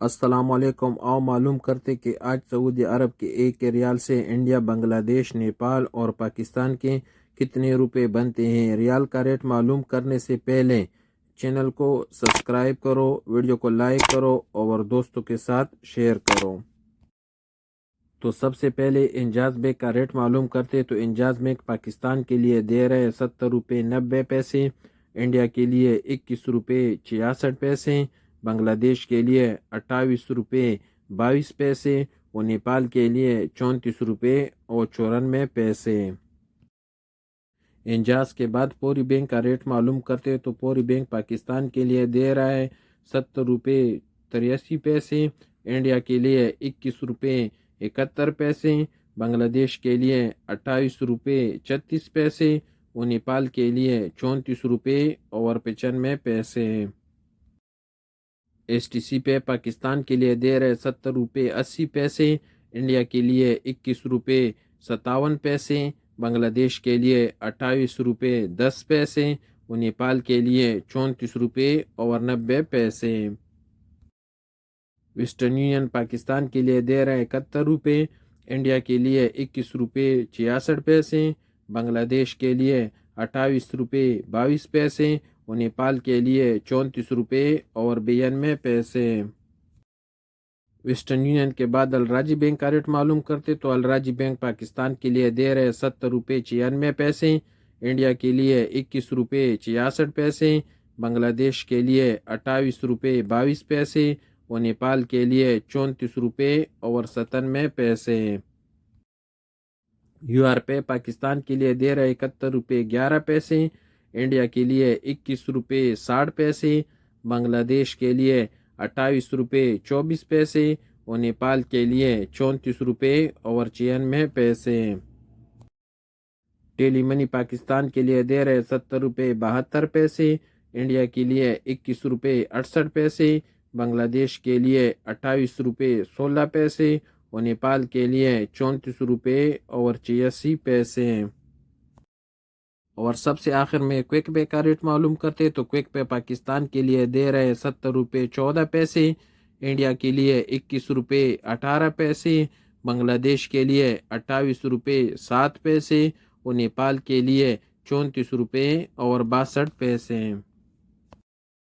السلام علیکم۔ آؤ معلوم کرتے کہ آج سعودی عرب کے ایک ریال سے انڈیا، بنگلہ دیش، نیپال اور پاکستان کے کتنے روپے بنتے ہیں۔ ریال کا ریٹ معلوم کرنے سے پہلے چینل کو سبسکرائب کرو، ویڈیو کو لائک کرو اور دوستوں کے ساتھ شیئر کرو۔ تو سب سے پیلے انجاز بیگ کا ریٹ معلوم کرتے تو انجاز بیگ پاکستان کے لیے دے رہے 70 روپے 90 پیسے، انڈیا کے لیے 21 روپے 66 پیسے، بنگلہ دیش کے لیے 28 روپے 22 پیسے اور نیپال کے لیے 34 روپے اور 94 پیسے۔ انجاز کے بعد پوری بینک کا ریٹ معلوم کرتے تو پوری بینک پاکستان کے لیے دے رہا ہے 70 روپے 83 پیسے، انڈیا کے لیے 21 روپے 71 پیسے، بنگلہ دیش کے لیے 28 روپے 36 پیسے اور نیپال کے لیے 34 روپے اور 95 پیسے۔ ایس ٹی سی پہ پاکستان کے لیے دے رہے 70 روپے 80 پیسے، انڈیا کے لیے 21 روپے 57 پیسے، بنگلہ دیش کے لیے 28 روپے 10 پیسے اور نیپال کے لیے 34 روپے اور 90 پیسے۔ ویسٹرن یونین پاکستان کے لیے دے رہے 71 روپے، انڈیا کے لیے 21 روپے 66 پیسے، بنگلہ دیش کے لیے 28 روپے 22 پیسے اور نیپال کے لیے 34 روپے اور 92 پیسے۔ ویسٹرن یونین کے بعد الراجی بینک کا ریٹ معلوم کرتے تو الراجی بینک پاکستان کے لیے دے رہے 70 روپے 96 پیسے، انڈیا کے لیے 21 روپے 66 پیسے، بنگلہ دیش کے لیے 28 روپے 22 پیسے اور نیپال کے لیے 34 روپے اور 97 پیسے۔ یو آر پے پاکستان کے لیے دے رہے 71 روپے 11 پیسے، انڈیا کے لیے 21 روپے 60 پیسے، بنگلہ دیش کے لیے 28 روپے 24 پیسے اور نیپال کے لیے 34 روپے اور 96 پیسے۔ ٹیلی منی پاکستان کے لیے دے رہے 70 روپے 72 پیسے، انڈیا کے لیے 21 روپے 68 پیسے، بنگلہ دیش کے لیے 28 روپے 16 پیسے اور نیپال کے لیے 34 روپے اور 86 پیسے۔ اور سب سے آخر میں کوئک پے کا ریٹ معلوم کرتے تو کوئک پے پاکستان کے لیے دے رہے 70 روپے 14 پیسے، انڈیا کے لیے 21 روپے 18 پیسے، بنگلہ دیش کے لیے 28 روپے 7 پیسے اور نیپال کے لیے 34 روپے اور 62 پیسے۔